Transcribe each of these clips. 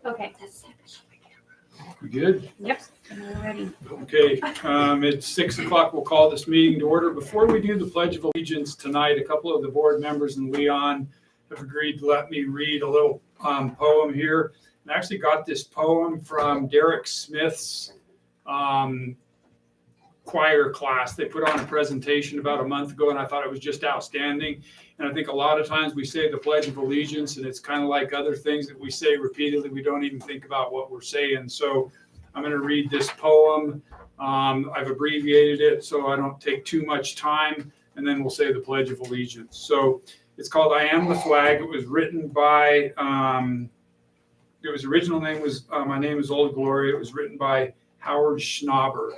Okay. You good? Yep. I'm ready. Okay, it's 6 o'clock. We'll call this meeting to order. Before we do the Pledge of Allegiance tonight, a couple of the board members and Leon have agreed to let me read a little poem here. I actually got this poem from Derek Smith's choir class. They put on a presentation about a month ago, and I thought it was just outstanding. And I think a lot of times we say the Pledge of Allegiance, and it's kind of like other things that we say repeatedly. We don't even think about what we're saying. So I'm going to read this poem. I've abbreviated it so I don't take too much time, and then we'll say the Pledge of Allegiance. So it's called I Am the Flag. It was written by, original name was, my name is Old Glory. It was written by Howard Schnauber.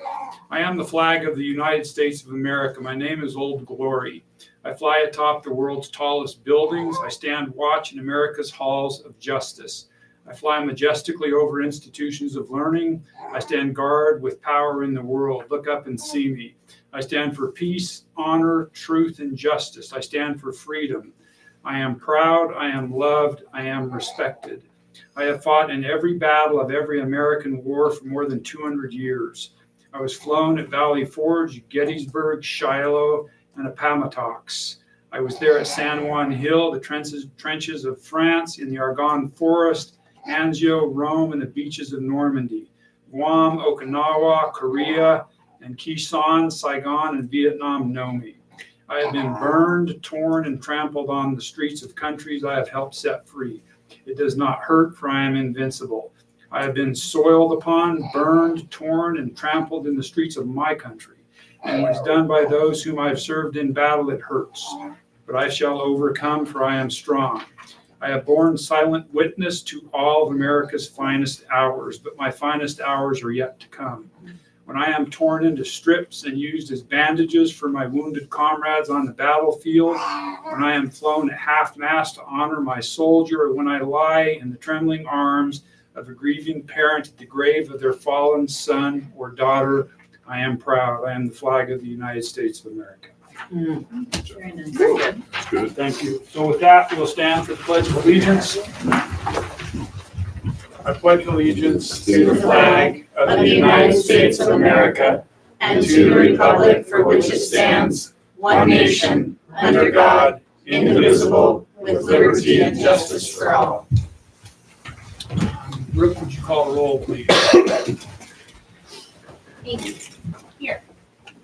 I am the flag of the United States of America. My name is Old Glory. I fly atop the world's tallest buildings. I stand watch in America's halls of justice. I fly majestically over institutions of learning. I stand guard with power in the world. Look up and see me. I stand for peace, honor, truth, and justice. I stand for freedom. I am proud. I am loved. I am respected. I have fought in every battle of every American war for more than 200 years. I was flown at Valley Forge, Gettysburg, Shiloh, and Appomattox. I was there at San Juan Hill, the trenches of France, in the Argonne Forest, Anzio, Rome, and the beaches of Normandy. Guam, Okinawa, Korea, and Quezon, Saigon, and Vietnam know me. I have been burned, torn, and trampled on the streets of countries I have helped set free. It does not hurt, for I am invincible. I have been soiled upon, burned, torn, and trampled in the streets of my country. And what is done by those whom I have served in battle, it hurts. But I shall overcome, for I am strong. I have borne silent witness to all of America's finest hours, but my finest hours are yet to come. When I am torn into strips and used as bandages for my wounded comrades on the battlefield, when I am flown at half-mast to honor my soldier, or when I lie in the trembling arms of a grieving parent at the grave of their fallen son or daughter, I am proud. I am the flag of the United States of America. Very nice. Very good. That's good. Thank you. So with that, we'll stand for the Pledge of Allegiance. I pledge allegiance To the flag of the United States of America and to the republic for which it stands, one nation, under God, indivisible, with liberty and justice for all. Brooke, would you call the roll, please? Amy. Here.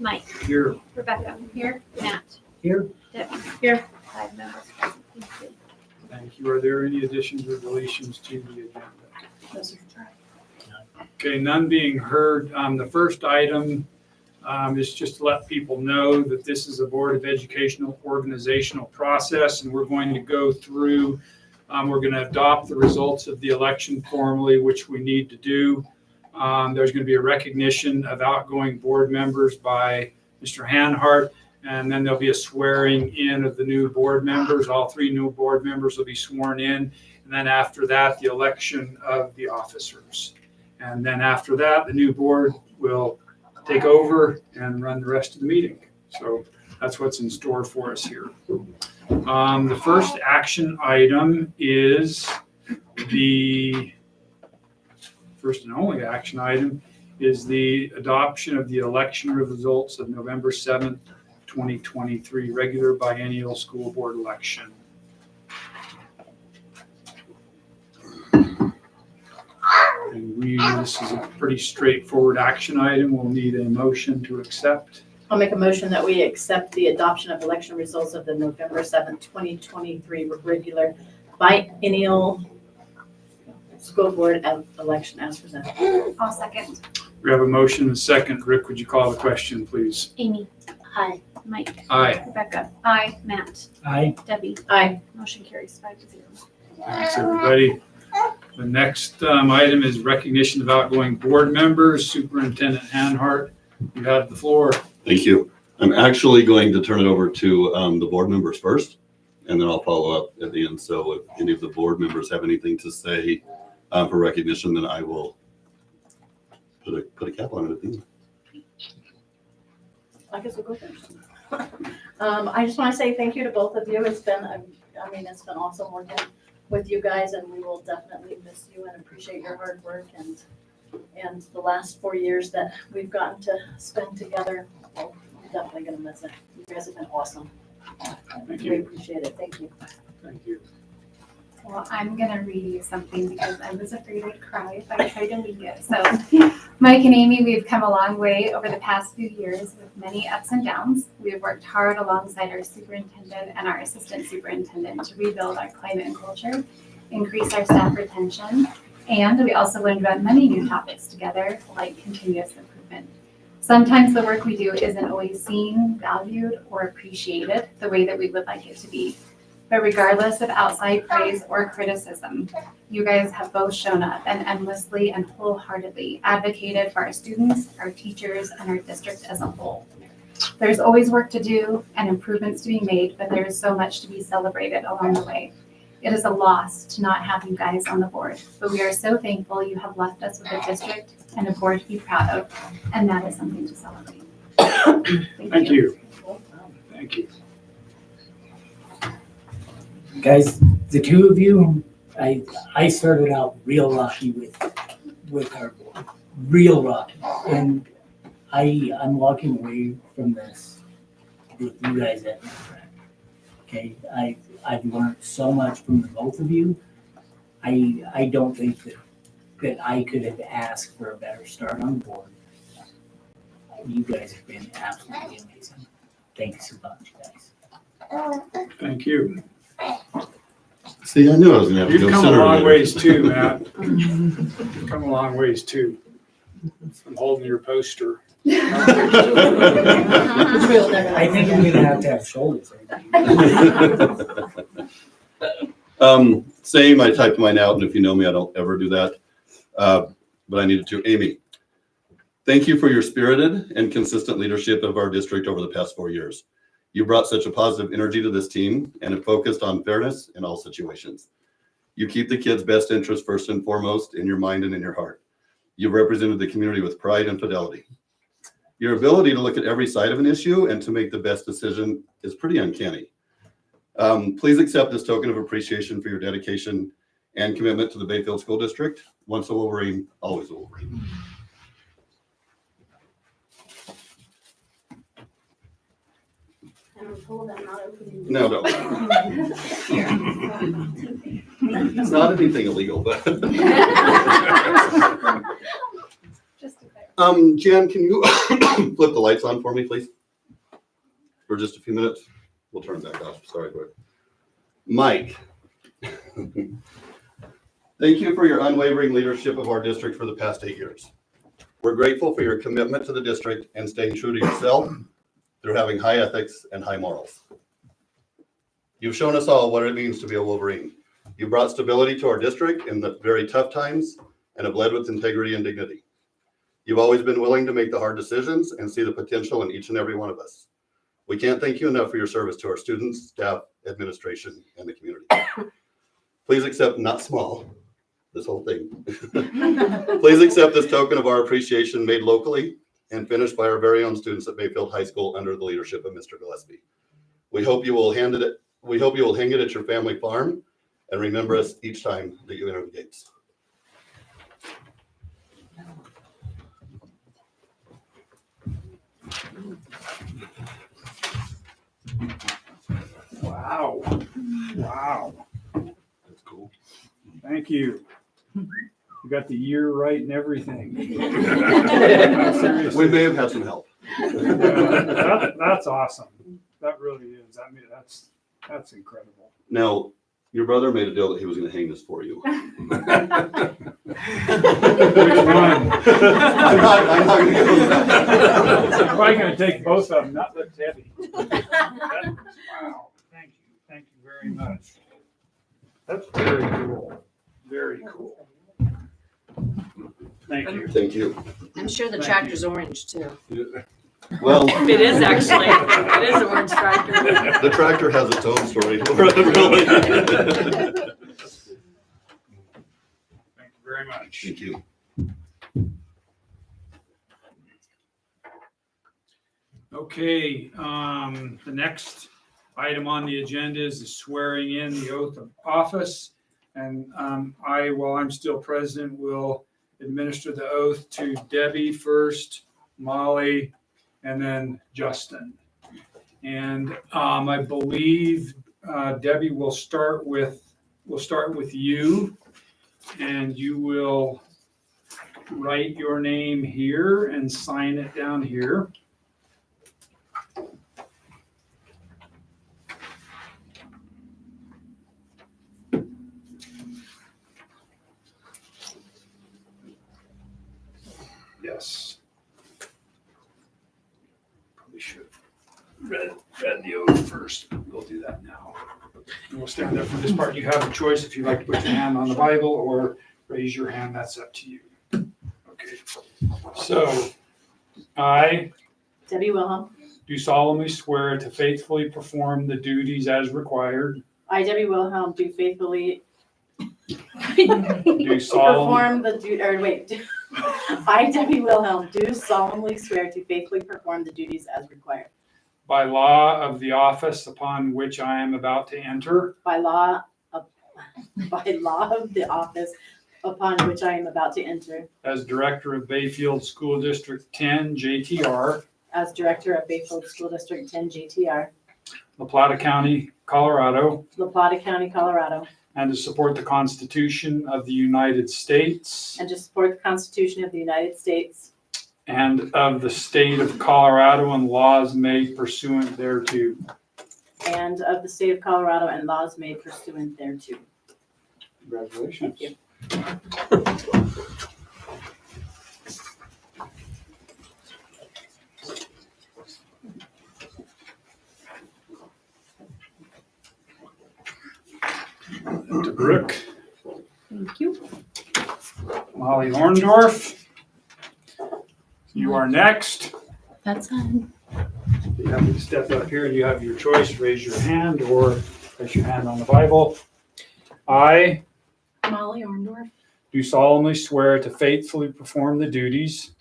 Mike. Here. Rebecca. Here. Matt. Here. Debbie. Here. 5 members present. Thank you. Thank you. Are there any additions or deletions to the agenda? Okay, none being heard. The first item is just to let people know that this is a Board of Educational organizational process, and we're going to go through, we're going to adopt the results of the election formally, which we need to do. There's going to be a recognition of outgoing board members by Mr. Hanhart, and then there'll be a swearing in of the new board members. All 3 new board members will be sworn in. And then after that, the election of the officers. And then after that, the new board will take over and run the rest of the meeting. So that's what's in store for us here. The first action item is the first and only action item is the adoption of the election results of November 7th, 2023, regular biennial school board election. And this is a pretty straightforward action item. We'll need a motion to accept. I'll make a motion that we accept the adoption of election results of the November 7th, 2023 regular biennial school board election as presented. I'll second. We have a motion and a second. Rick, would you call the question, please? Amy. Aye. Mike. Aye. Rebecca. Aye. Matt. Aye. Debbie. Aye. Motion carries 5-0. Thanks, everybody. The next item is recognition of outgoing board members. Superintendent Hanhart, you have the floor. Thank you. I'm actually going to turn it over to the board members first, and then I'll follow up at the end. So if any of the board members have anything to say for recognition, then I will put a cap on it at the end. I guess we'll go first. I just want to say thank you to both of you. It's been, it's been awesome working with you guys, and we will definitely miss you and appreciate your hard work and the last 4 years that we've gotten to spend together. Well, I'm definitely gonna miss it. You guys have been awesome. Thank We you. appreciate it. Thank you. Thank you. Well, I'm gonna read you something because I was afraid I'd cry if I tried to leak it. So, Mike and Amy, we've come a long way over the past few years with many ups and downs. We've worked hard alongside our superintendent and our assistant superintendent to rebuild our climate and culture, increase our staff retention, and we also learned about many new topics together, like continuous improvement. Sometimes the work we do isn't always seen, valued, or appreciated the way that we would like it to be. But regardless of outside praise or criticism, you guys have both shown up and endlessly and wholeheartedly advocated for our students, our teachers, and our district as a whole. There's always work to do and improvements to be made, but there is so much to be celebrated along the way. It is a loss to not have you guys on the board, but we are so thankful you have left us with a district and a board to be proud of, and that is something to celebrate. Thank you. Thank you. Guys, the two of you, I started out real rocky with our board, real rocky, and I'm walking away from this with you guys at my friend. Okay, I've learned so much from the both of you. I don't think that I could have asked for a better start on the board. You guys have been absolutely amazing. Thanks so much, guys. Thank you. See, I knew I was gonna have to You've go come a sooner or long later. ways too, Matt. You've come a long ways too. I'm holding your poster. I think I'm gonna have shoulder surgery. Same, I typed mine out, and if you know me, I don't ever do that. But I needed to. Amy, thank you for your spirited and consistent leadership of our district over the past 4 years. You brought such a positive energy to this team and have focused on fairness in all situations. You keep the kids' best interest first and foremost in your mind and in your heart. You've represented the community with pride and fidelity. Your ability to look at every side of an issue and to make the best decision is pretty uncanny. Please accept this token of appreciation for your dedication and commitment to the Bayfield School District. Once a Wolverine, always a Wolverine. No, no. It's not anything illegal, but. Just to clarify. Jan, can you flip the lights on for me, please? For just a few minutes. We'll turn it back off. Sorry, but Mike. Thank you for your unwavering leadership of our district for the past 8 years. We're grateful for your commitment to the district and staying true to yourself through having high ethics and high morals. You've shown us all what it means to be a Wolverine. You brought stability to our district in the very tough times and have led with integrity and dignity. You've always been willing to make the hard decisions and see the potential in each and every one of us. We can't thank you enough for your service to our students, staff, administration, and the community. Please accept, not small, this whole thing. Please accept this token of our appreciation made locally and finished by our very own students at Bayfield High School under the leadership of Mr. Gillespie. We hope you will hang it at your family farm and remember us each time that you enter the gates. Wow. Wow. That's cool. Thank you. You got the year right and everything. We may have had some help. That's awesome. That really is. I mean, that's incredible. Now, your brother made a deal that he was going to hang this for you. Which one? I'm not going to go with that. I'm probably going to take both of them. That looks heavy. Wow. Thank you. Thank you very much. That's very cool. Very cool. Thank you. Thank you. I'm sure the Thank tractor's orange too. Well, It is actually, it is an orange tractor. the tractor has its own story. Thank you very much. Thank you. Okay, the next item on the agenda is the swearing in the oath of office. And I, while I'm still president, will administer the oath to Debbie first, Molly, and then Justin. And I believe Debbie will start with you, and you will write your name here and sign it down here. Yes. Probably should have read the oath first. We'll do that now. And we'll stand there for this part. You have a choice if you'd like to put your hand on the Bible or raise your hand. That's up to you. Okay. So, I Debbie Wilhelm. do solemnly swear to faithfully perform the duties as required. I, Debbie Wilhelm, do faithfully Do solemnly perform I, Debbie Wilhelm, do solemnly swear to faithfully perform the duties as required. by law of the office upon which I am about to enter, By law of the office upon which I am about to enter, as Director of Bayfield School District 10, JTR, as Director of Bayfield School District 10 GTR, La Plata County, Colorado, La Plata County, Colorado, and to support the Constitution of the United States and to support the Constitution of the United States and of the state of Colorado and laws made pursuant thereto. and of the state of Colorado and laws made pursuant thereto. Congratulations. Thank To Brooke, Thank you. Molly Horndorf, you are next. That's You have to step up here and you have your choice, raise your hand or place your hand on the Bible. I Molly Orndorff. do solemnly swear to faithfully perform the duties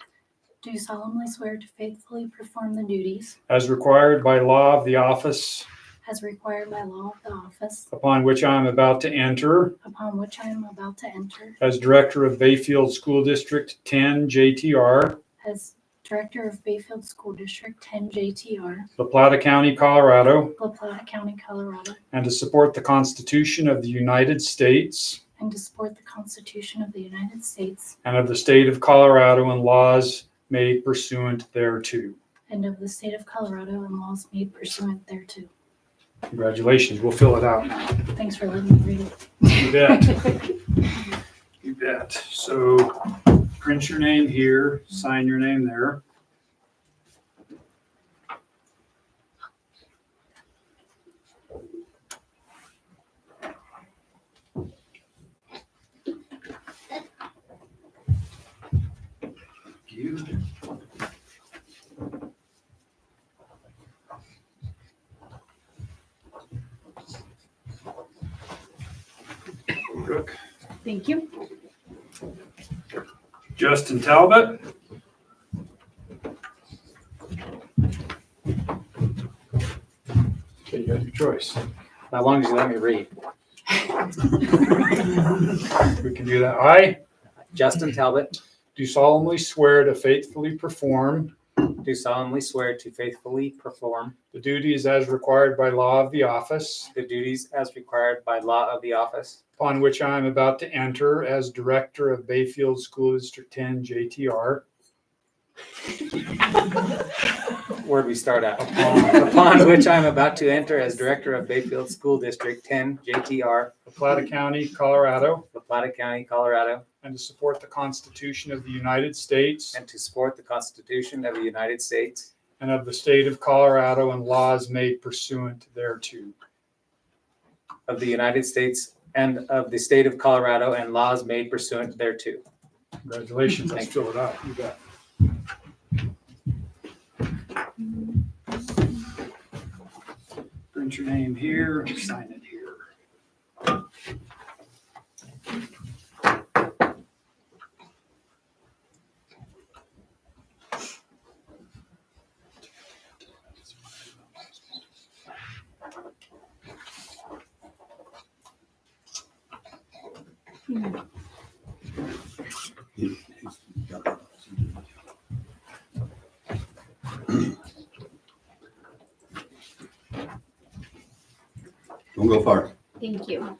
Do solemnly swear to faithfully perform the duties as required by law of the office as required by law of the office upon which I am about to enter upon which I am about to enter as Director of Bayfield School District 10 JTR, as Director of Bayfield School District 10 JTR, La Plata County, Colorado, La Plata County, Colorado, and to support the Constitution of the United States and to support the Constitution of the United States and of the state of Colorado and laws made pursuant thereto. and of the state of Colorado and laws made pursuant thereto. Congratulations. We'll fill it out now. Thanks for letting me read it. You bet. You bet. So print your name here, sign your name there. You. Brooke. Thank you. Justin Talbot. Okay, you have your choice. As long as you let me read. We can do that. I Justin Talbot, do solemnly swear to faithfully perform do solemnly swear to faithfully perform the duties as required by law of the office the duties as required by law of the office upon which I am about to enter as Director of Bayfield School District 10 JTR, Where'd we start at? Upon which I am about to enter as Director of Bayfield School District 10 JTR, La Plata County, Colorado, La Plata County, Colorado, and to support the Constitution of the United States and to support the Constitution of the United States and of the state of Colorado and laws made pursuant thereto. of the United States and of the state of Colorado and laws made pursuant thereto. Congratulations. Let's Thank fill it out. You bet. Print your name here, sign it here. Don't go far. Thank you.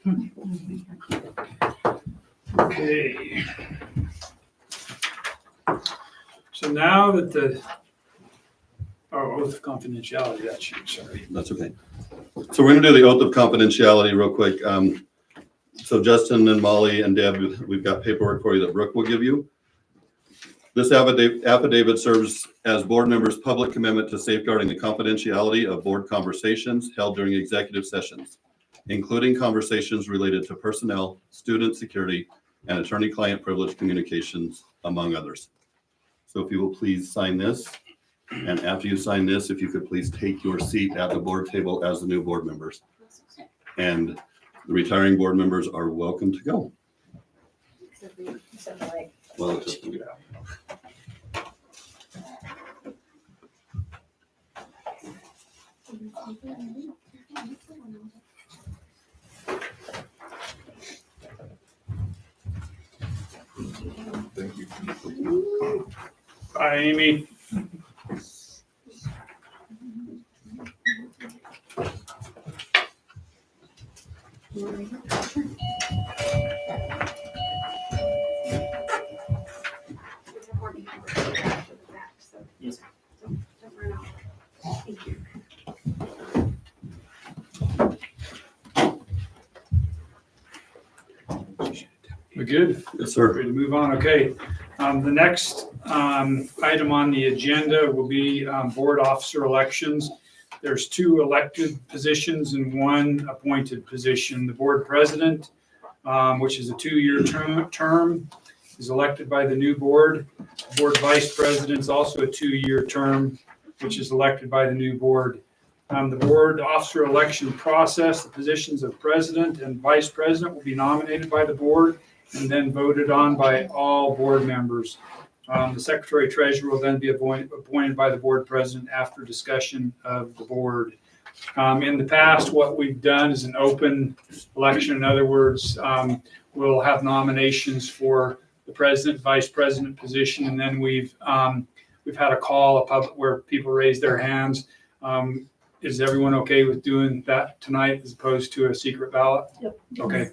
Okay. So now that oath of confidentiality, that's you, sorry. That's okay. So we're gonna do the oath of confidentiality real quick. So Justin and Molly and Deb, we've got paperwork for you that Brooke will give you. This affidavit serves as board members' public commitment to safeguarding the confidentiality of board conversations held during executive sessions, including conversations related to personnel, student security, and attorney-client privilege communications, among others. So if you will please sign this. And after you sign this, if you could please take your seat at the board table as the new board members. And the retiring board members are welcome to go. Well, it's just, Bye, Amy. Yes. We good? yes, sir. Ready to move on? Okay. The next item on the agenda will be board officer elections. There's 2 elected positions and 1 appointed position. The board president, which is a 2-year term, is elected by the new board. The board vice president is also a 2-year term, which is elected by the new board. The board officer election process, the positions of president and vice president will be nominated by the board and then voted on by all board members. The secretary treasurer will then be appointed by the board president after discussion of the board. In the past, what we've done is an open election. In other words, we'll have nominations for the president, vice president position, and then we've had a call, where people raise their hands. Is everyone okay with doing that tonight as opposed to a secret ballot? Yep. Okay.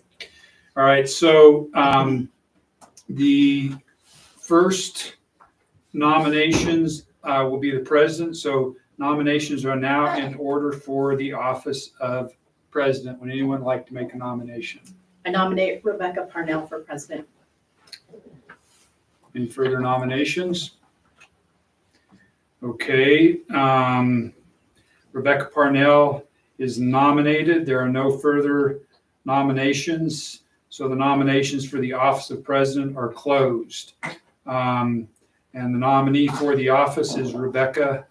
All right. So the first nominations will be the president. So nominations are now in order for the office of president. Would anyone like to make a nomination? I nominate Rebecca Parnell for president. Any further nominations? Okay. Rebecca Parnell is nominated. There are no further nominations. So the nominations for the office of president are closed. And the nominee for the office is Rebecca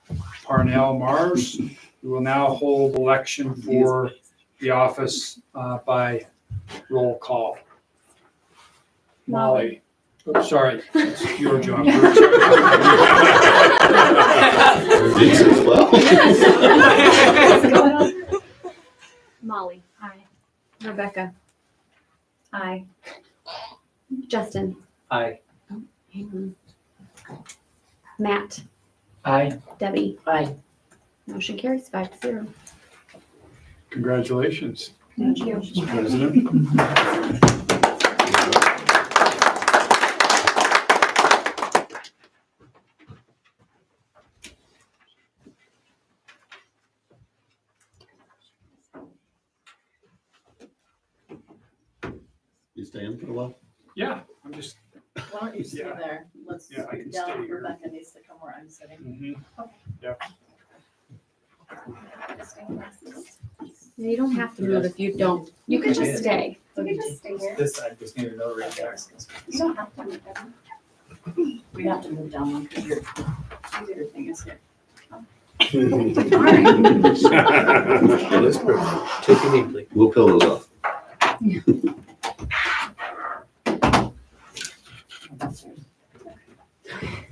Parnell Mars, who will now hold election for the office by roll call. Molly. Oops, sorry, it's your job. Denise as well. Molly. Aye. Rebecca. Aye. Justin. Aye. Hang on. Matt. Aye. Debbie. Aye. Motion carries 5-0. Congratulations, Thank you. Mr. President. You staying for a while? Yeah, I'm just. Why don't you stay Yeah. there? Let's Yeah, I can down. stay here. Rebecca needs to come where I'm sitting. No, you don't have to move if you don't. You can just stay. You can just stay here. This, I just need to know right there. You don't have to move them. We have to move down one because your thing is here. Take it deeply. We'll peel those off.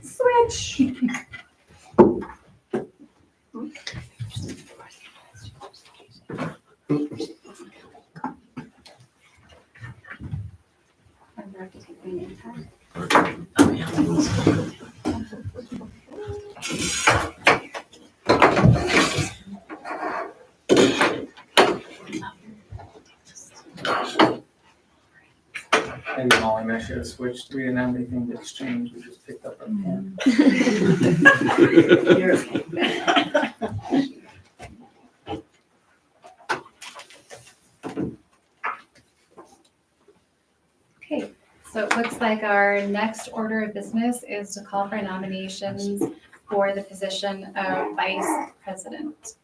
Switch. have to take my name tag. Maybe Molly and I should have switched. We didn't have anything to exchange. We just picked up a pen. You're okay. Okay, so it looks like our next order of business is to call for nominations for the position of vice president.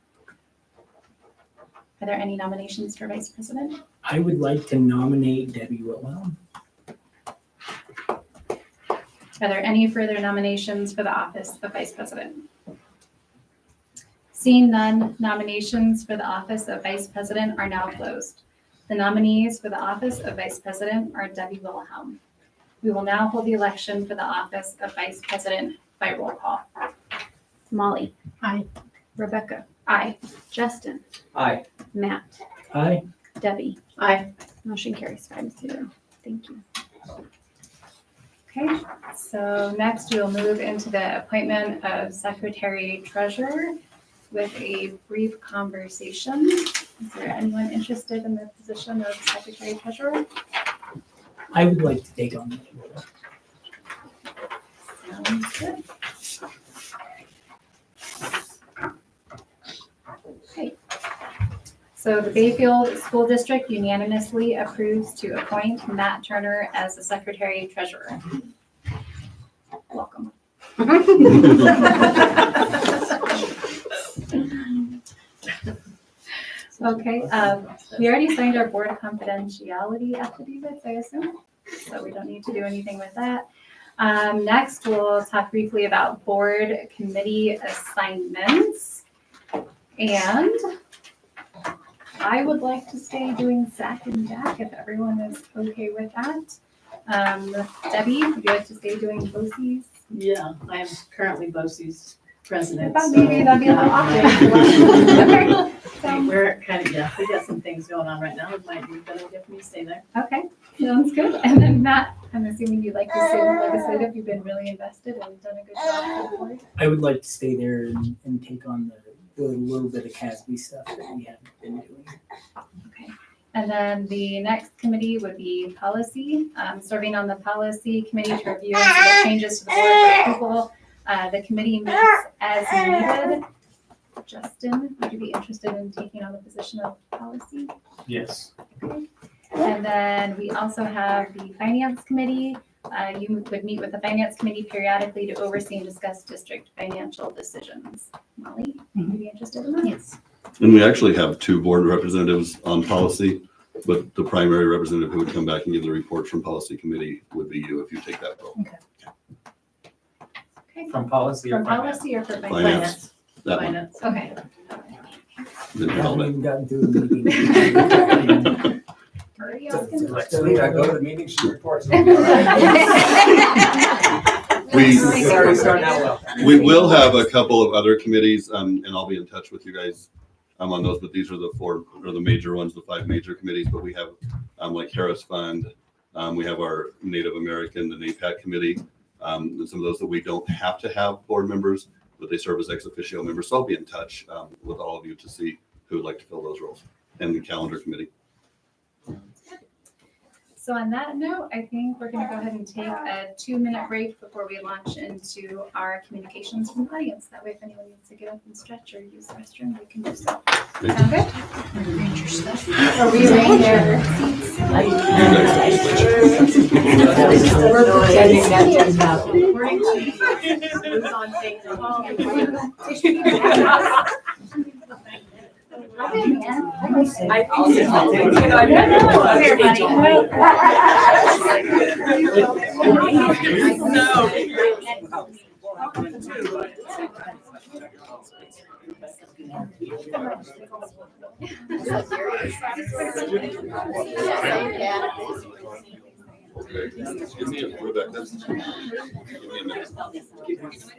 Are there any nominations for vice president? I would like to nominate Debbie Wilhelm. Are there any further nominations for the office of vice president? Seeing none, nominations for the office of vice president are now closed. The nominees for the office of vice president are Debbie Wilhelm. We will now hold the election for the office of vice president by roll call. Molly. Aye. Rebecca. Aye. Justin. Aye. Matt. Aye. Debbie. Aye. Motion carries 5-0. Thank you. Okay, so next we'll move into the appointment of secretary treasurer with a brief conversation. Is there anyone interested in the position of secretary treasurer? I would like to take on that role. Sounds good. Okay. So the Bayfield School District unanimously approves to appoint Matt Turner as the secretary treasurer. Welcome. Okay, we already signed our board confidentiality affidavits, I assume, so we don't need to do anything with that. Next, we'll talk briefly about board committee assignments. And I would like to stay doing Zach and Jack if everyone is okay with that. Debbie, would you like to stay doing BOCES? Yeah, I am currently BOCES I president. thought maybe that'd be a little awkward. Okay, so- We're kind of, yeah, we got some things going on right now. It might be better if me stay there. Okay, sounds good. And then Matt, I'm assuming you'd like to stay legislative. You've been really invested and done a good job for the board. I would like to stay there and take on the little bit of CASB stuff that we haven't been doing. Okay. And then the next committee would be policy. Serving on the policy committee to review and submit changes to the board for approval. The committee meets as needed. Justin, would you be interested in taking on the position of policy? Yes. Okay. And then we also have the finance committee. You would meet with the finance committee periodically to oversee and discuss district financial decisions. Molly, would you be interested in that? Yes. And we actually have two board representatives on policy, but the primary representative who would come back and give the report from policy committee would be you if you take that role. Okay. From policy or From finance? policy or for finance? Finance. That one. Finance. Okay. Then I you call haven't it. even gotten to the meeting. Hurry up and- I go to the meeting, she reports. We- Sorry, starting out well. We will have a couple of other committees, and I'll be in touch with you guys on those, but these are the four, or the major ones, the five major committees, but we have like Harris Fund, we have our Native American, the NAPAC committee, and some of those that we don't have to have board members, but they serve as ex officio members. So I'll be in touch with all of you to see who would like to fill those roles, and the calendar committee. So on that note, I think we're gonna go ahead and take a 2-minute break before we launch into our communications from the audience. That way, if anyone needs to get up and stretch or use the restroom, we can do so. Sound good? Are we ready there? We're pretending that didn't happen. We're in Who's on tape? Okay, man. Give me a Rebecca. Give me a minute.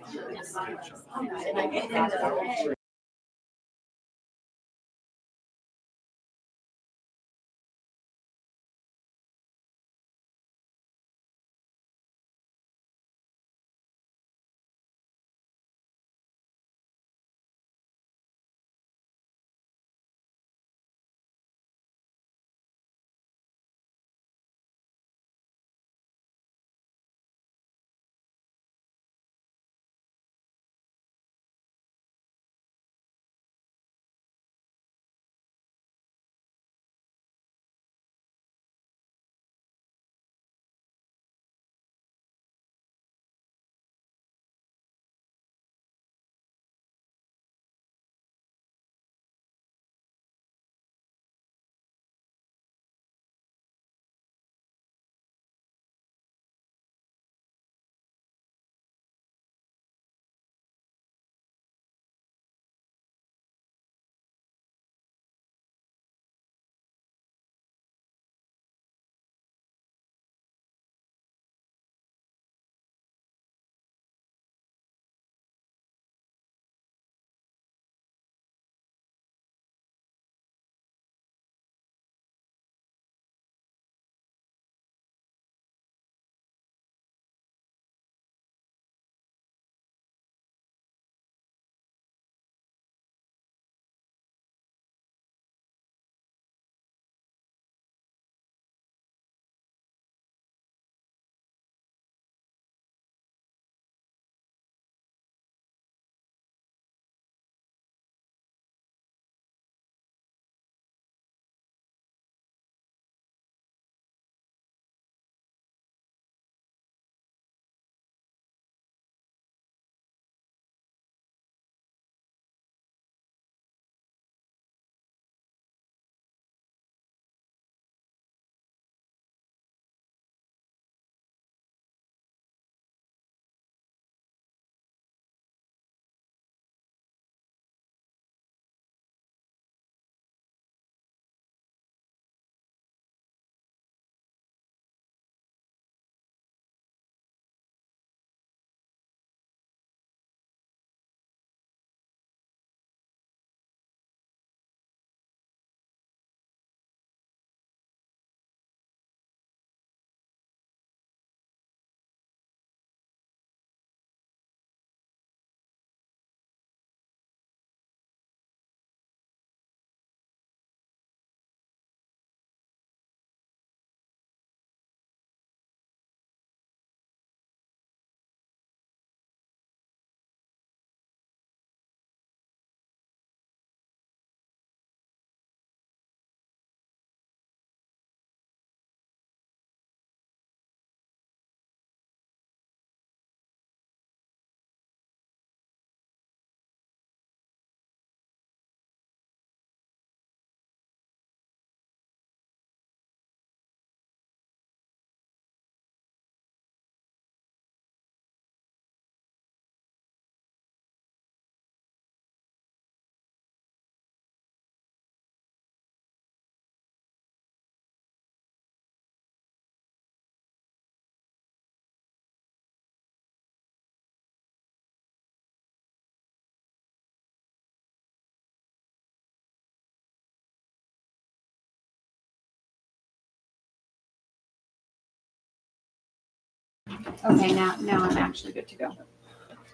Okay, now I'm actually good to go.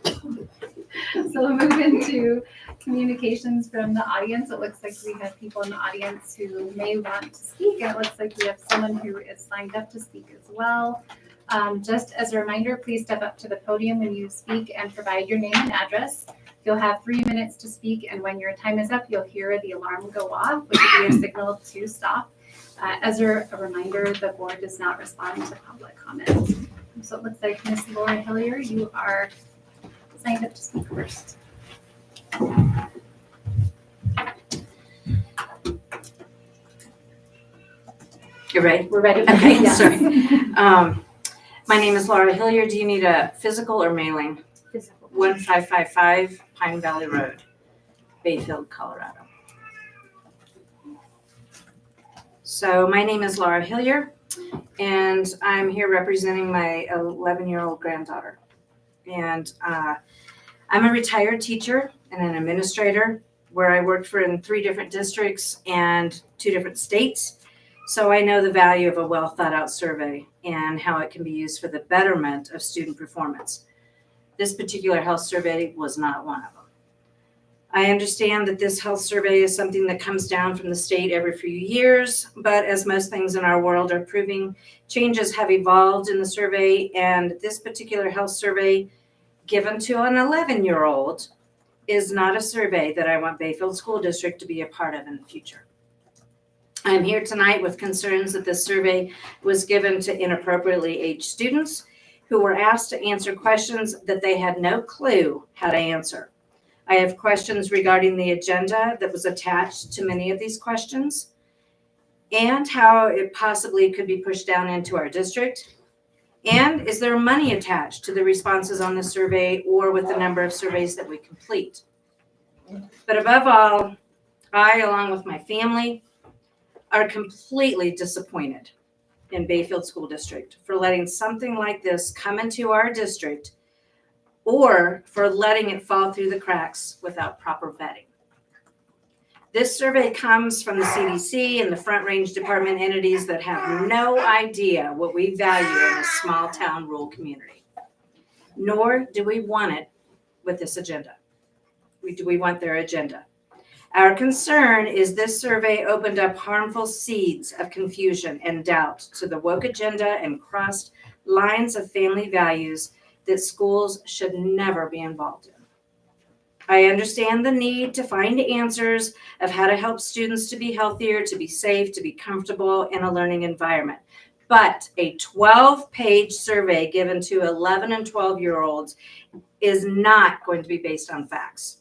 So we'll move into communications from the audience. It looks like we have people in the audience who may want to speak, and it looks like we have someone who is signed up to speak as well. Just as a reminder, please step up to the podium when you speak and provide your name and address. You'll have 3 minutes to speak, and when your time is up, you'll hear the alarm go off, which will be a signal to stop. As a reminder, the board does not respond to public comments. So it looks like Ms. Laura Hillier, you are signed up to speak first. You're ready? We're ready. Okay, Yes. sorry. My name is Laura Hillier. Do you need a physical or mailing? Physical. 1555 Pine Valley Road, Bayfield, Colorado. So my name is Laura Hillier, and I'm here representing my 11-year-old granddaughter. And I'm a retired teacher and an administrator where I worked in 3 different districts and 2 different states. So I know the value of a well thought out survey and how it can be used for the betterment of student performance. This particular health survey was not one of them. I understand that this health survey is something that comes down from the state every few years, but as most things in our world are proving, changes have evolved in the survey, and this particular health survey given to an 11-year-old is not a survey that I want Bayfield School District to be a part of in the future. I'm here tonight with concerns that this survey was given to inappropriately aged students who were asked to answer questions that they had no clue how to answer. I have questions regarding the agenda that was attached to many of these questions and how it possibly could be pushed down into our district. And is there money attached to the responses on the survey or with the number of surveys that we complete? But above all, I, along with my family, are completely disappointed in Bayfield School District for letting something like this come into our district or for letting it fall through the cracks without proper vetting. This survey comes from the CDC and the Front Range Department entities that have no idea what we value in a small town rural community. Nor do we want it with this agenda. Do we want their agenda? Our concern is this survey opened up harmful seeds of confusion and doubt to the woke agenda and crossed lines of family values that schools should never be involved in. I understand the need to find answers of how to help students to be healthier, to be safe, to be comfortable in a learning environment. But a 12-page survey given to 11 and 12-year-olds is not going to be based on facts.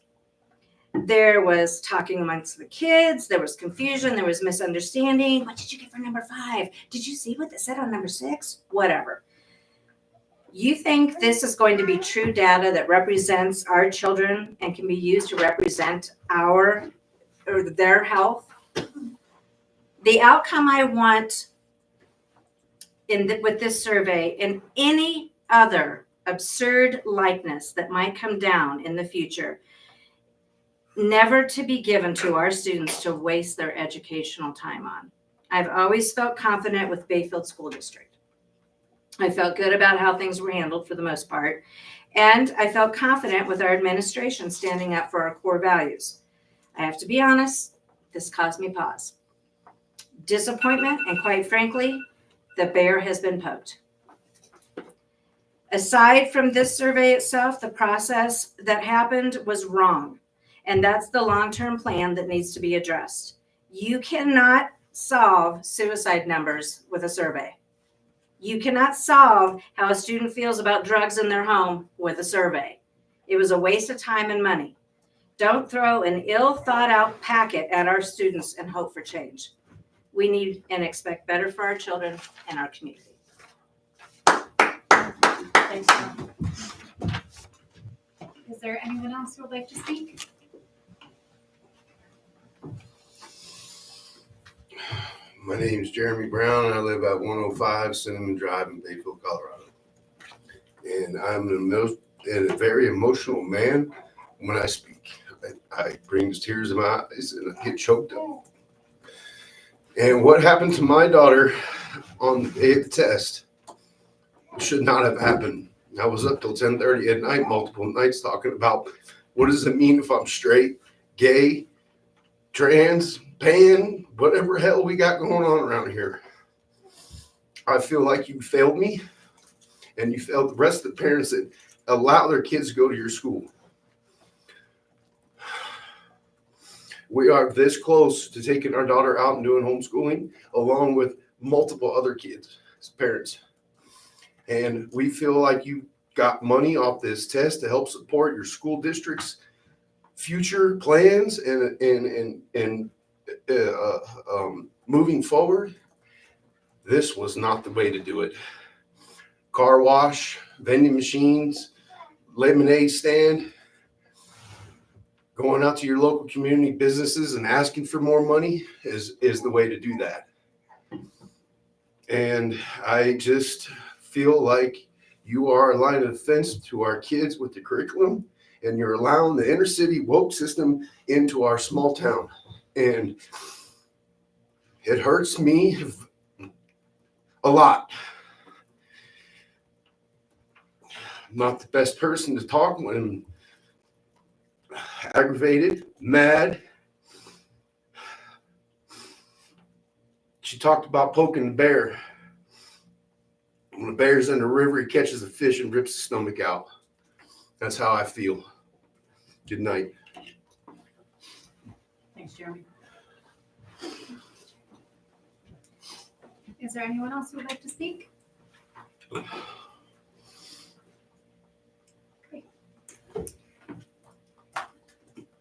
There was talking amongst the kids, there was confusion, there was misunderstanding. What did you get for number 5? Did you see what they said on number 6? Whatever. You think this is going to be true data that represents our children and can be used to represent our or their health? The outcome I want with this survey and any other absurd likeness that might come down in the future, never to be given to our students to waste their educational time on. I've always felt confident with Bayfield School District. I felt good about how things were handled for the most part, and I felt confident with our administration standing up for our core values. I have to be honest, this caused me pause. Disappointment, and quite frankly, the bear has been poked. Aside from this survey itself, the process that happened was wrong. And that's the long-term plan that needs to be addressed. You cannot solve suicide numbers with a survey. You cannot solve how a student feels about drugs in their home with a survey. It was a waste of time and money. Don't throw an ill-thought-out packet at our students and hope for change. We need and expect better for our children and our community. Thanks, Tom. Is there anyone else who would like to speak? My name is Jeremy Brown, and I live at 105 Cinnamon Drive in Bayfield, Colorado. And I'm a very emotional man when I speak. I bring tears in my eyes and I get choked up. And what happened to my daughter on the day of the test should not have happened. I was up till 10:30 at night, multiple nights, talking about what does it mean if I'm straight, gay, trans, pan, whatever hell we got going on around here. I feel like you failed me, and you failed the rest of the parents that allow their kids to go to your school. We are this close to taking our daughter out and doing homeschooling, along with multiple other kids, parents. And we feel like you got money off this test to help support your school district's future plans and moving forward. This was not the way to do it. Car wash, vending machines, lemonade stand, going out to your local community businesses and asking for more money is the way to do that. And I just feel like you are a line of defense to our kids with the curriculum, and you're allowing the inner city woke system into our small town. And it hurts me a lot. I'm not the best person to talk when I'm aggravated, mad. She talked about poking the bear. When the bear's in the river, he catches a fish and rips his stomach out. That's how I feel. Good night. Thanks, Jeremy. Is there anyone else who would like to speak? Okay.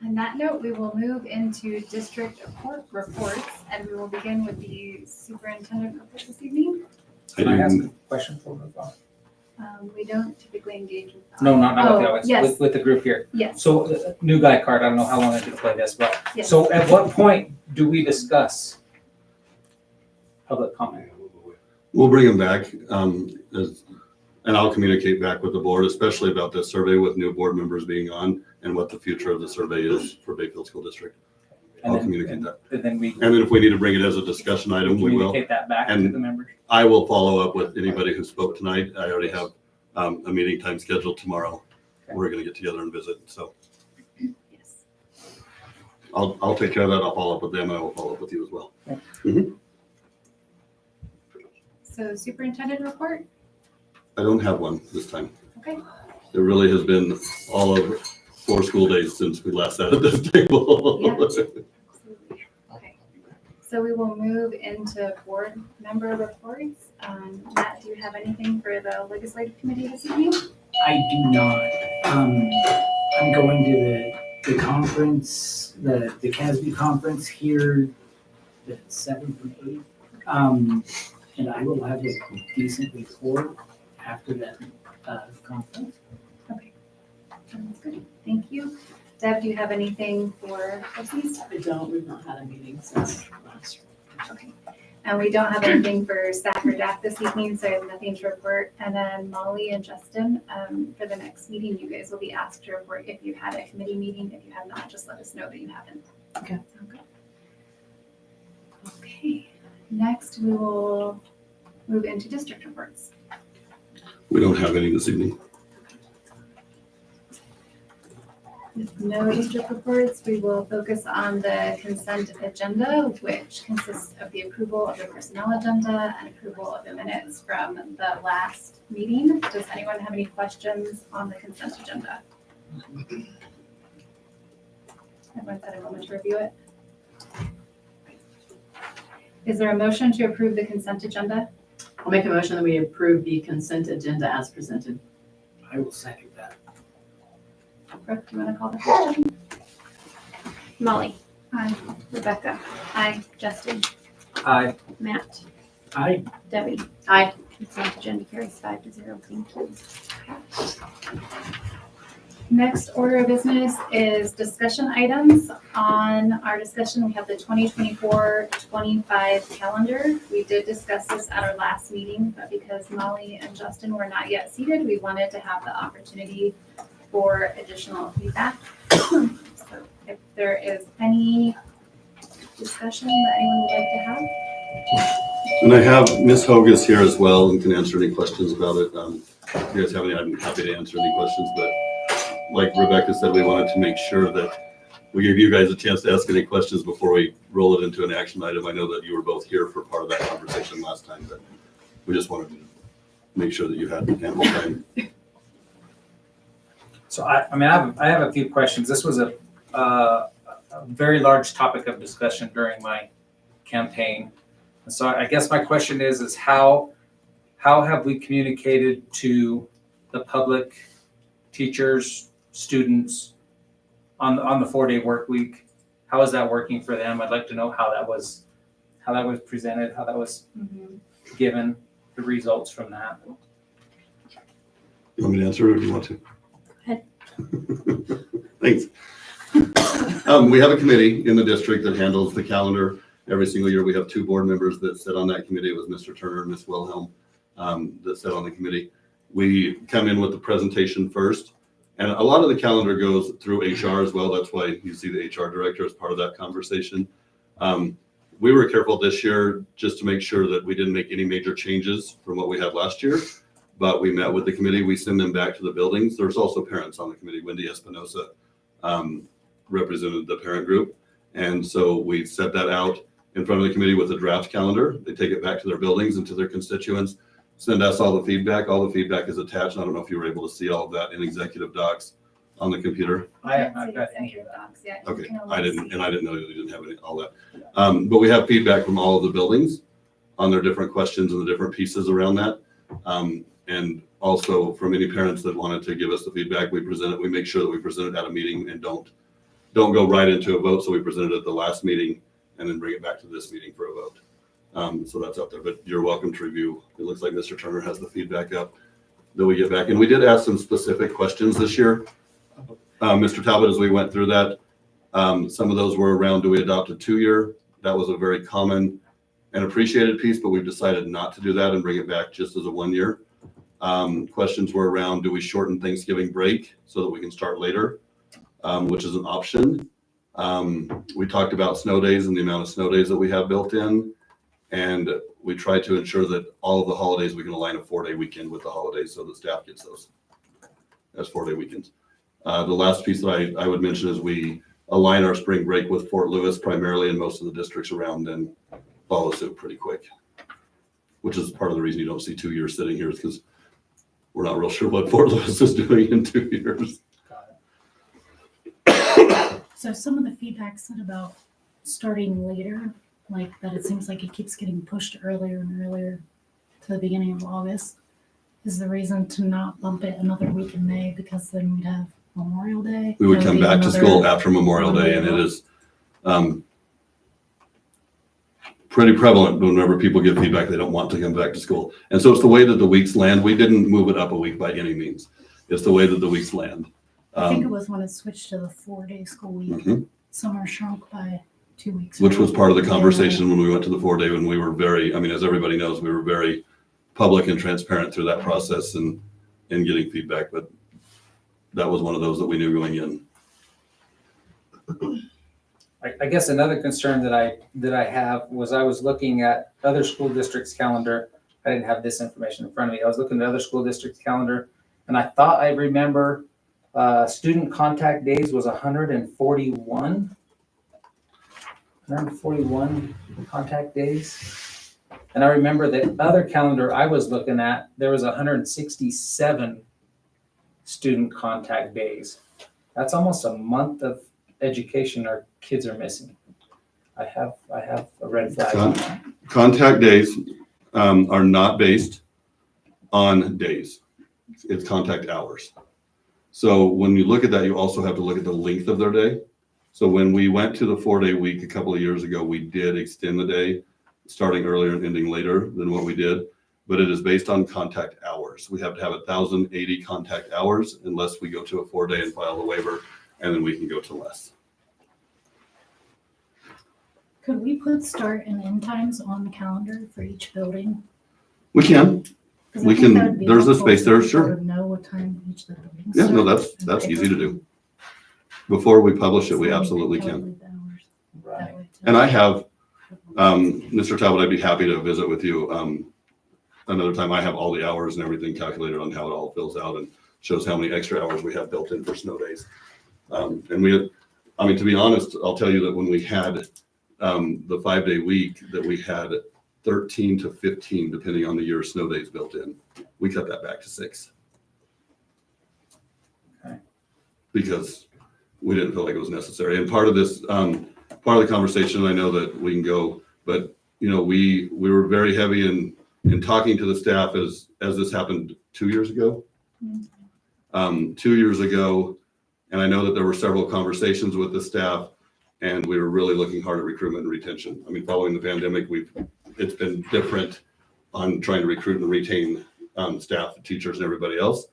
On that note, we will move into district reports, and we will begin with the superintendent report this evening. Can I ask a question for her? We don't typically engage with. No, not with the Oh, audience, yes. with the group here. Yes, So new guy card, I don't know how long I can play this, but, yes. so at what point do we discuss public comment? We'll bring them back, and I'll communicate back with the board, especially about this survey with new board members being on and what the future of the survey is for Bayfield School District. I'll communicate that. And then we And then if we need to bring it as a discussion item, we will. communicate that back to And the members. I will follow up with anybody who spoke tonight. I already have a meeting time scheduled tomorrow. Okay. We're gonna get together and visit, so Yes. I'll take care of that. I'll follow up with them. I will follow up with you as well. So superintendent report? I don't have one this time. Okay. It really has been all of 4 school days since we last sat at this table. Yeah. Okay. So we will move into board member reports. Matt, do you have anything for the legislative committee this evening? I do not. I'm going to the conference, the CASB conference here, the 7th and 8th. And I will have a decent report after that conference. Sounds good. Thank you. Deb, do you have anything for trustees? I don't, we've not had a meeting since last. Okay. And we don't have anything for staff or DAC this evening, so I have nothing to report. And then Molly and Justin, for the next meeting, you guys will be asked to report if you had a committee meeting. If you have not, just let us know that you haven't. Okay. Sound good? Okay. Next, we will move into district reports. We don't have any this evening. With no district reports, we will focus on the consent agenda, which consists of the approval of the personnel agenda and approval of the minutes from the last meeting. Does anyone have any questions on the consent agenda? Everyone's had a moment to review it. Is there a motion to approve the consent agenda? I'll make a motion that we approve the consent agenda as presented. I will second that. Brooke, do you want to call the question? Molly. Aye. Rebecca. Aye. Justin. Aye. Matt. Aye. Debbie. Aye. Consent agenda carries 5-0. Thank you. Next order of business is discussion items. On our discussion, we have the 2024-25 calendar. We did discuss this at our last meeting, but because Molly and Justin were not yet seated, we wanted to have the opportunity for additional feedback. So if there is any discussion that anyone would like to have. And I have Ms. Hogus here as well and can answer any questions about it. If you guys have any, I'm happy to answer any questions, but like Rebecca said, we wanted to make sure that we give you guys a chance to ask any questions before we roll it into an action item. I know that you were both here for part of that conversation last time, but we just wanted to make sure that you had ample time. So I have a few questions. This was a very large topic of discussion during my campaign. So I guess my question is how have we communicated to the public, teachers, students on the 4-day work week? How is that working for them? I'd like to know how that was presented, how that was given, the results from that. You want me to answer it or do you want to? Go ahead. Thanks. We have a committee in the district that handles the calendar. Every single year, we have 2 board members that sit on that committee. It was Mr. Turner and Ms. Wilhelm that sit on the committee. We come in with the presentation first, and a lot of the calendar goes through HR as well. That's why you see the HR director as part of that conversation. We were careful this year just to make sure that we didn't make any major changes from what we had last year, but we met with the committee. We send them back to the buildings. There's also parents on the committee. Wendy Espinosa represented the parent group. And so we set that out in front of the committee with a draft calendar. They take it back to their buildings and to their constituents, send us all the feedback. All the feedback is attached. I don't know if you were able to see all of that in executive docs on the computer. I've got any of that. Docs, yeah. Okay, You can I only didn't see- know you didn't have any, all that. But we have feedback from all of the buildings on their different questions and the different pieces around that. And also from any parents that wanted to give us the feedback, we present it. We make sure that we present it at a meeting and don't go right into a vote. So we present it at the last meeting and then bring it back to this meeting for a vote. So that's up there, but you're welcome to review. It looks like Mr. Turner has the feedback up that we get back. And we did ask some specific questions this year. Mr. Talbot, as we went through that, some of those were around, do we adopt a 2-year? That was a very common and appreciated piece, but we've decided not to do that and bring it back just as a 1-year. Questions were around, do we shorten Thanksgiving break so that we can start later, which is an option. We talked about snow days and the amount of snow days that we have built in. And we try to ensure that all of the holidays, we can align a 4-day weekend with the holidays so the staff gets those as 4-day weekends. The last piece that I would mention is we align our spring break with Fort Lewis primarily, and most of the districts around then follow suit pretty quick, which is part of the reason you don't see 2 years sitting here is because we're not real sure what Fort Lewis is doing in 2 years. So some of the feedback said about starting later, like that it seems like it keeps getting pushed earlier and earlier to the beginning of August. Is the reason to not bump it another week in May because then we'd have Memorial Day? We would That come be back to another- school after Memorial Day, and it is pretty prevalent whenever people give feedback, they don't want to come back to school. And so it's the way that the weeks land. We didn't move it up a week by any means. It's the way that the weeks land. I think it was when it switched to the 4-day school week. Mhm. Summer shrunk by 2 weeks. Which was part of the Yeah. conversation when we went to the 4-day, when we were very, I mean, as everybody knows, we were very public and transparent through that process and getting feedback, but that was one of those that we knew going in. I guess another concern that I have was I was looking at other school districts' calendar. I didn't have this information in front of me. I was looking at other school districts' calendar, and I thought I remember student contact days was 141. 141 contact days. And I remember the other calendar I was looking at, there was 167 student contact days. That's almost a month of education our kids are missing. I have a red flag on that. Contact days are not based on days. It's contact hours. So when you look at that, you also have to look at the length of their day. So when we went to the 4-day week a couple of years ago, we did extend the day, starting earlier and ending later than what we did, but it is based on contact hours. We have to have 1,080 contact hours unless we go to a 4-day and file the waiver, and then we can go to less. Could we put start and end times on the calendar for each building? We can. 'Cause I We think can- that would be there's a helpful space for there, people sure. to know what time each of the buildings Yeah, no, start that's and easy to end. do. Before we publish it, we So absolutely can. calculate the hours that way too. And I have Mr. Talbot, I'd be happy to visit with you. Another time. I have all the hours and everything calculated on how it all fills out and shows how many extra hours we have built in for snow days. And we had, I mean, to be honest, I'll tell you that when we had the 5-day week, that we had 13 to 15, depending on the year, snow days built in. We cut that back to 6. Okay. Because we didn't feel like it was necessary. And part of this, part of the conversation, I know that we can go, but you know, we were very heavy in talking to the staff as this happened 2 years ago. 2 years ago, and I know that there were several conversations with the staff, and we were really looking hard at recruitment and retention. I mean, following the pandemic, it's been different on trying to recruit and retain staff, teachers, and everybody else,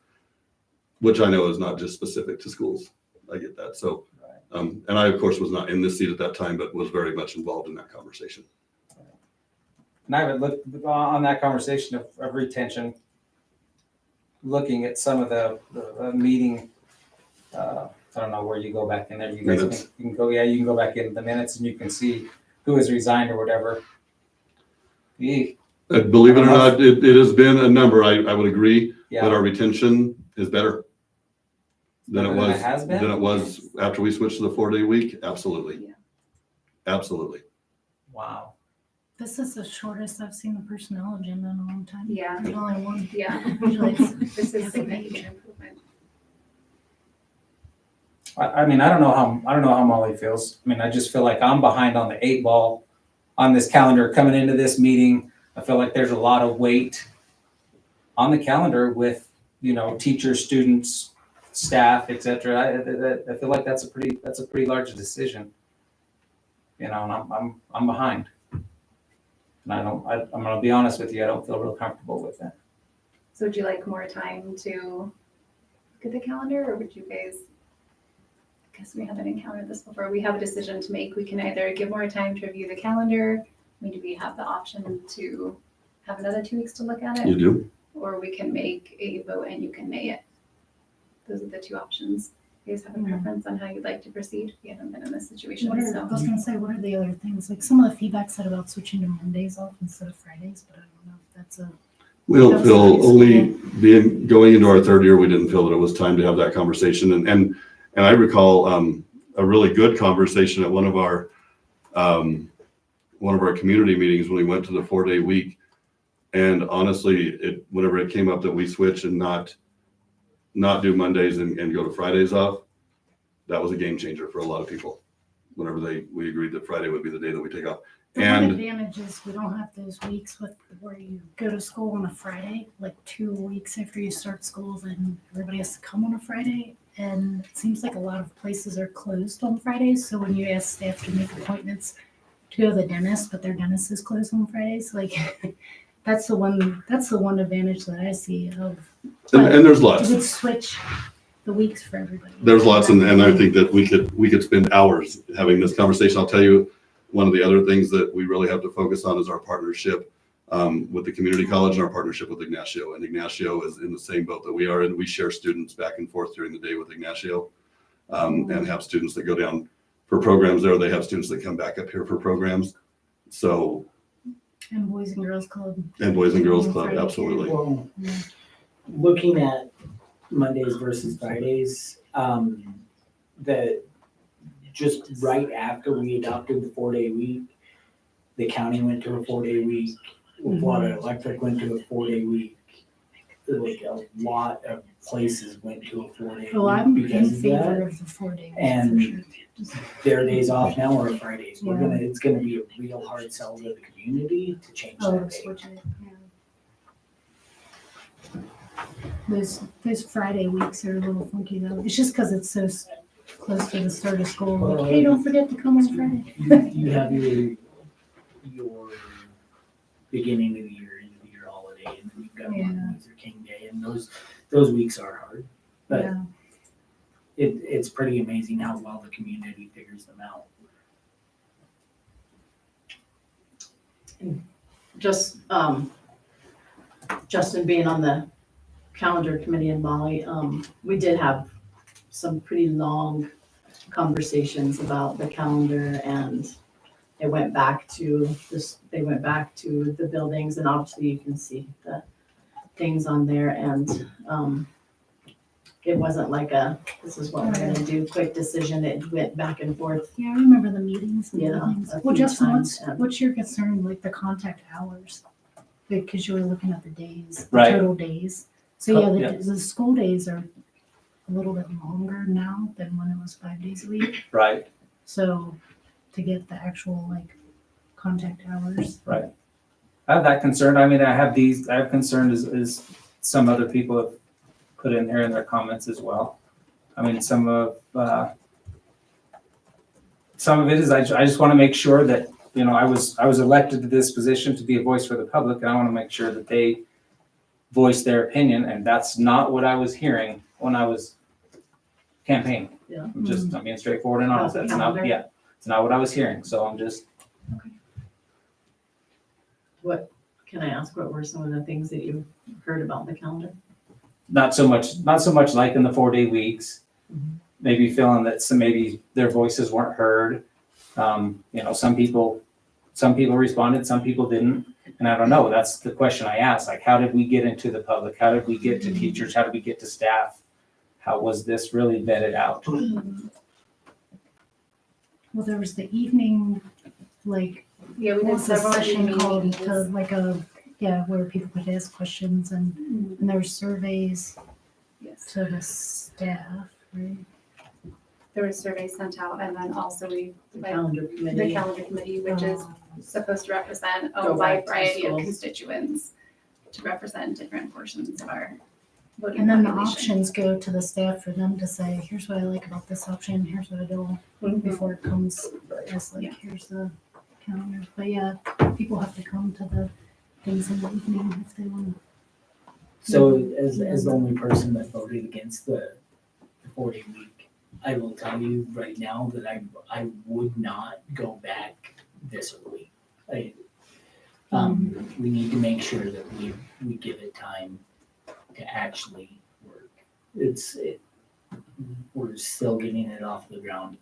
which I know is not just specific to schools. I get that. So, and I, of course, was not in this seat at that time, but was very much involved in that conversation. And I would look on that conversation of retention, looking at some of the meeting, I don't know where you go back in there. You guys Minutes. you can go back in the minutes and you can see who has resigned or whatever. Believe it or not, it has been a number. I would agree Yeah. that our retention is better than it Better than was it has been? than it was after we switched to the 4-day week. Absolutely. Yeah. Absolutely. Wow. This is the shortest I've seen the personnel agenda in a long time. Yeah. There's only one. Yeah, Usually it's this is half a significant page. improvement. I mean, I don't know how Molly feels. I mean, I just feel like I'm behind on the 8 ball on this calendar coming into this meeting. I feel like there's a lot of weight on the calendar with, you know, teachers, students, staff, et cetera. I feel like that's a pretty large decision. You know, and I'm behind. And I'm gonna be honest with you, I don't feel real comfortable with that. So would you like more time to look at the calendar, or would you guys, I guess we haven't encountered this before, we have a decision to make. We can either give more time to review the calendar, I mean, do we have the option to have another 2 weeks to look at You it? do? Or we can make a vote and you can nay it. Those are the 2 options. You guys have a preference on how you'd like to proceed? We haven't been in this situation, What are, I so. was gonna say, what are the other things? Like some of the feedback said about switching to Mondays off instead of Fridays, but I don't know if that's a. We don't That was feel, nice. only going into our 3rd year, we didn't feel that it was time to have that conversation. And I recall a really good conversation at one of our community meetings when we went to the 4-day week. And honestly, whenever it came up that we switch and not do Mondays and go to Fridays off, that was a game changer for a lot of people. Whenever we agreed that Friday would be the day that we take off. The one And advantage is we don't have those weeks where you go to school on a Friday, like 2 weeks after you start school, then everybody has to come on a Friday. And it seems like a lot of places are closed on Fridays. So when you ask staff to make appointments to go to the dentist, but their dentist is closed on Fridays, like that's the one advantage that I see of. and there's lots. You would switch the weeks for everybody. There's lots, and I think that we could spend hours having this conversation. I'll tell you, one of the other things that we really have to focus on is our partnership with the community college and our partnership with Ignacio. And Ignacio is in the same boat that we are in. We share students back and forth during the day with Ignacio, and have students that go down for programs there. They have students that come back up here for programs. So, And Boys and Girls Club. and Boys and Girls Club, Friday. absolutely. Well, looking at Mondays versus Fridays, that just right after we adopted the 4-day week, the county went to a 4-day week, Water Electric went to a 4-day week. Like a lot of places went to a 4-day Oh, I'm week because in of favor that. of the 4-day. And for sure. Their days off now are Fridays. Yeah. It's gonna be a real hard sell to the community to change Oh, that day. switch it, yeah. Those Friday weeks are a little funky though. It's just because it's so close to the start of school. Like, hey, don't forget to come on Friday. You have your beginning of the year, end of the year holiday, and then you've got Martin Luther King Day, and those weeks are hard. But Yeah. it's pretty amazing how well the community figures them out. Just, Justin being on the calendar committee in Molly, we did have some pretty long conversations about the calendar and it went back to this, they went back to the buildings, and obviously you can see the things on there, and, it wasn't like this is what we're gonna do, quick decision. It went back and forth. Yeah, I remember the meetings and Yeah, things. a Well, few Justin, times, what's your concern, like the contact hours? Because you were looking at the days, the Right. total days. So Oh, yeah, yeah. the school days are a little bit longer now than when it was 5 days a week. Right. So to get the actual like contact hours. I have that concern. I mean, I have concern as some other people have put in here in their comments as well. I mean, some of it is, I just want to make sure that, you know, I was elected to this position to be a voice for the public, and I want to make sure that they voice their opinion, and that's not what I was hearing when I was campaigning. Yeah. I'm being straightforward and honest. About the That's not, calendar? it's not what I was hearing. So I'm just, What, can I ask, what were some of the things that you heard about the calendar? not so much like in the 4-day weeks, maybe feeling that maybe their voices weren't heard. You know, some people responded, some people didn't. And I don't know, that's the question I asked, like, how did we get into the public? How did we get to teachers? How did we get to staff? How was this really vetted out? Well, there was the evening, like, Yeah, we what did was the several session evening called? meetings. Like where people could ask questions and there were surveys Yes. to the staff, right? There were surveys sent out, and then also The like, calendar the committee? calendar committee, which is supposed to represent a Go wide back to variety of schools. constituents to represent different portions of our voting And then the population. options go to the staff for them to say, here's what I like about this option, here's what I don't, before it comes as like, Yeah. here's the calendar. But yeah, people have to come to the things in the evening if they want. So as the only person that voted against the 4-day week, I will tell you right now that I would not go back this early. We need to make sure that we give it time to actually work. We're still getting it off the ground.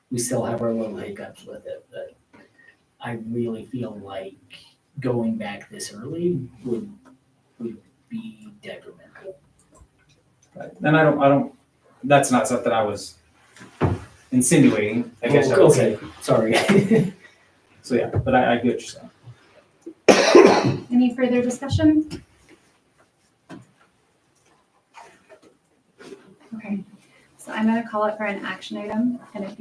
We still have our little hiccups with it, but I really feel like going back this early would be detrimental. Right. And I don't, that's not something I was insinuating, I guess I would say. Okay, sorry. So yeah, but I get what you're saying. Any further discussion? Okay, so I'm gonna call it for an action item, and if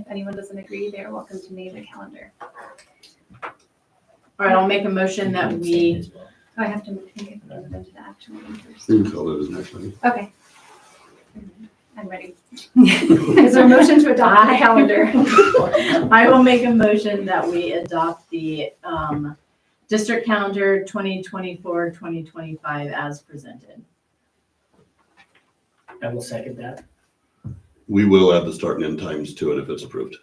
anyone doesn't agree, they're welcome to name the calendar. All right, I'll make a motion that we, Oh, I have to move into the action item first. You can call it as an action. Okay. I'm ready. Is there a motion to adopt the calendar? I will make a motion that we adopt the district calendar 2024-2025 as presented. I will second that. We will add the start and end times to it if it's approved.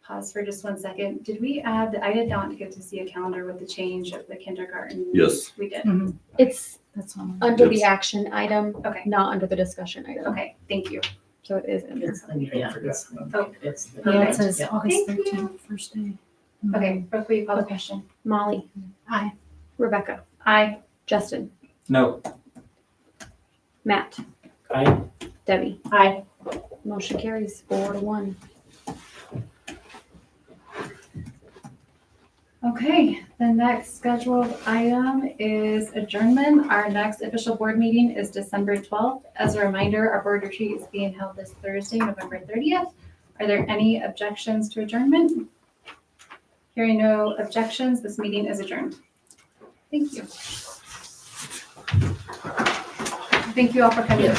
Pause for just 1 second. Did we add, I did not get to see a calendar with the change of the kindergarten. Yes. We did. It's That's on. under the Yes. action item, Okay, not under the discussion item. okay, thank you. So it is in there. It's the, yeah, it's, Oh. it's the. Yeah, it says yeah. August Thank you. 13th, first day. Okay, Brooke, will you call the question? Molly. Aye. Rebecca. Aye. Justin. No, Matt. I Debbie. Aye. Motion carries 4-1. Okay, the next scheduled item is adjournment. Our next official board meeting is December 12th. As a reminder, our board retreat is being held this Thursday, November 30th. Are there any objections to adjournment? Hearing no objections, this meeting is adjourned. Thank you. Thank you all for coming.